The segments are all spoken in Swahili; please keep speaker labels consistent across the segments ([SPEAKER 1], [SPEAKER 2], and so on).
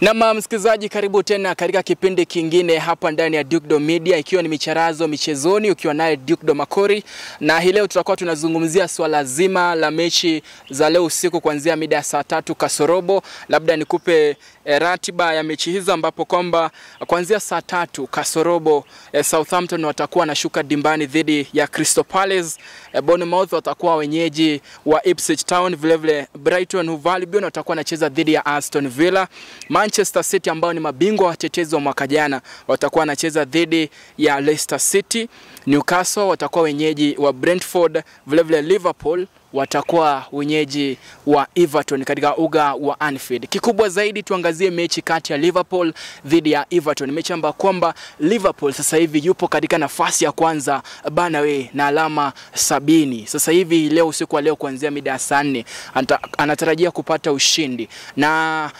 [SPEAKER 1] Na msikilizaji, karibu tena katika kipindi kingine hapa ndani ya Dukedo Media, ikiwa ni micharazo michezoni, ukiwa naye Dukedo Makori. Na hii leo tutakuwa tunazungumzia swala zima la mechi za leo usiku kuanzia mida saa 3 kasorobo. Labda nikupe ratiba ya mechi hizo, ambapo kwamba kuanzia saa 3 kasorobo Southampton watakuwa na shuka dimbani dhidi ya Crystal Palace. Bournemouth watakuwa wenyeji wa Ipswich Town, vile Brighton Hove Albion watakuwa wanacheza dhidi ya Aston Villa. Manchester City ambao ni mabingwa watetezi wa mwaka jana watakuwa wanacheza dhidi ya Leicester City. Newcastle watakuwa wenyeji wa Brentford, vile Liverpool watakuwa wenyeji wa Everton katika uga wa Anfield. Kikubwa zaidi tuangazie mechi kati ya Liverpool dhidi ya Everton. Mechi ambayo kwamba Liverpool sasa hivi yupo katika nafasi ya kwanza bana na alama 70. Sasa hivi leo usiku wa leo kuanzia mida saa 4 anatarajia kupata ushindi. Na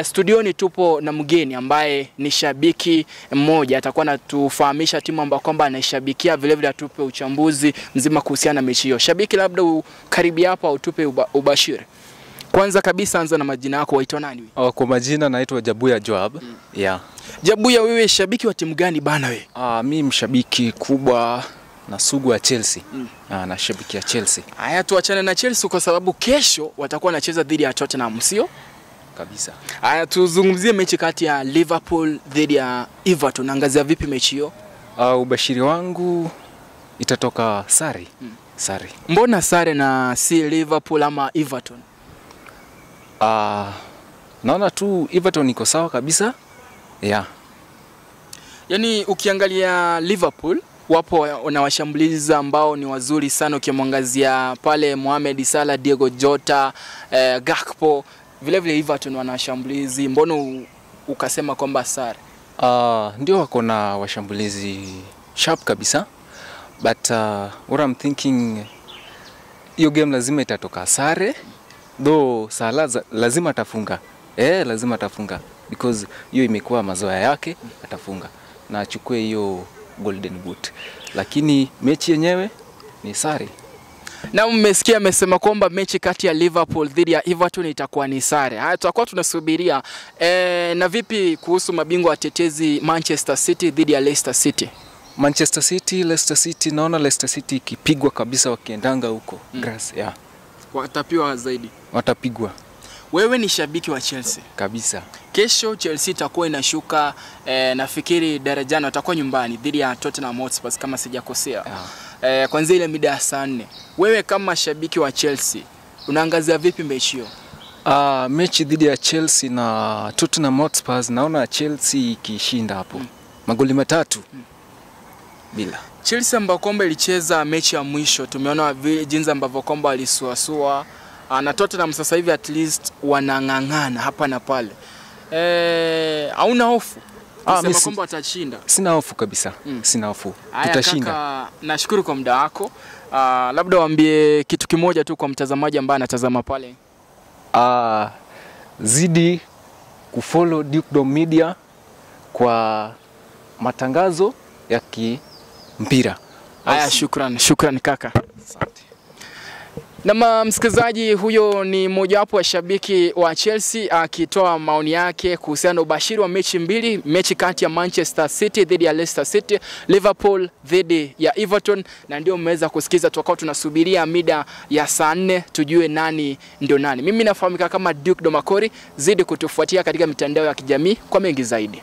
[SPEAKER 1] studioni tupo na mgeni ambaye ni shabiki mmoja, atakuwa anatufahamisha timu ambayo kwamba anaishabikia, vile atupe uchambuzi mzima kuhusiana na mechi hiyo. Shabiki, labda karibu hapa utupe ubashiri. Kwanza kabisa anza na majina yako, waitwa nani wewe?
[SPEAKER 2] Kwa majina naitwa Jabuya Joab.
[SPEAKER 1] Jabuya, wewe shabiki wa timu gani bana wewe?
[SPEAKER 2] Mimi mshabiki kubwa na sugu wa Chelsea. Na shabiki ya Chelsea.
[SPEAKER 1] Haya, tuachane na Chelsea kwa sababu kesho watakuwa wanacheza dhidi ya Tottenham, sio?
[SPEAKER 2] Kabisa.
[SPEAKER 1] Haya, tuzungumzie mechi kati ya Liverpool dhidi ya Everton. Angazia vipi mechi hiyo?
[SPEAKER 2] Ubashiri wangu itatoka sare. Sare.
[SPEAKER 1] Mbona sare na si Liverpool ama Everton?
[SPEAKER 2] Naona tu Everton iko sawa kabisa.
[SPEAKER 1] Yaani ukiangalia Liverpool wapo na washambulizi ambao ni wazuri sana, ukimwangazia pale Mohamed Salah, Diego Jota, Gakpo. Vile Everton wana washambulizi, mbona ukasema kwamba sare?
[SPEAKER 2] Ndio wako na washambulizi sharp kabisa, but what I'm thinking, hiyo game lazima itatoka sare, though Salah lazima atafunga. Lazima atafunga because hiyo imekuwa mazoea yake, atafunga na achukue hiyo golden boot. Lakini mechi yenyewe ni sare.
[SPEAKER 1] Na mmesikia amesema kwamba mechi kati ya Liverpool dhidi ya Everton itakuwa ni sare. Haya, tutakuwa tunasubiria. Na vipi kuhusu mabingwa watetezi Manchester City dhidi ya Leicester City?
[SPEAKER 2] Manchester City, Leicester City, naona Leicester City ikipigwa kabisa wakiendanga huko. Grass,
[SPEAKER 1] Watapigwa zaidi.
[SPEAKER 2] Watapigwa.
[SPEAKER 1] Wewe ni shabiki wa Chelsea?
[SPEAKER 2] Kabisa.
[SPEAKER 1] Kesho Chelsea itakuwa inashuka, nafikiri darajani, watakuwa nyumbani dhidi ya Tottenham Hotspur kama sijakosea. Kwanza ile mida saa 4. Wewe kama shabiki wa Chelsea unaangazia vipi mechi hiyo?
[SPEAKER 2] Mechi dhidi ya Chelsea na Tottenham Hotspur, naona Chelsea ikishinda hapo. Magoli 3 bila.
[SPEAKER 1] Chelsea ambao kwamba ilicheza mechi ya mwisho, tumeona jinsi ambavyo kwamba walisuasua, na Tottenham sasa hivi at least wanangangana hapa na pale. Hauna hofu kusema kwamba watashinda?
[SPEAKER 2] Sina hofu kabisa. Sina hofu.
[SPEAKER 1] Tutashinda. Kaka, nashukuru kwa muda wako. Labda waambie kitu kimoja tu kwa mtazamaji ambaye anatazama pale.
[SPEAKER 2] Zidi kufollow Dukedo Media kwa matangazo ya kimpira.
[SPEAKER 1] Haya, shukrani kaka. Asante. Na msikilizaji, huyo ni mmoja wapo wa shabiki wa Chelsea akitoa maoni yake kuhusiana na ubashiri wa mechi mbili, mechi kati ya Manchester City dhidi ya Leicester City, Liverpool dhidi ya Everton, na ndio mmeweza kusikiza. Tukao tunasubiria mida ya saa 4 tujue nani ndio nani. Mimi nafahamika kama Dukedo Makori. Zidi kutufuatia katika mitandao ya kijamii kwa mengi zaidi.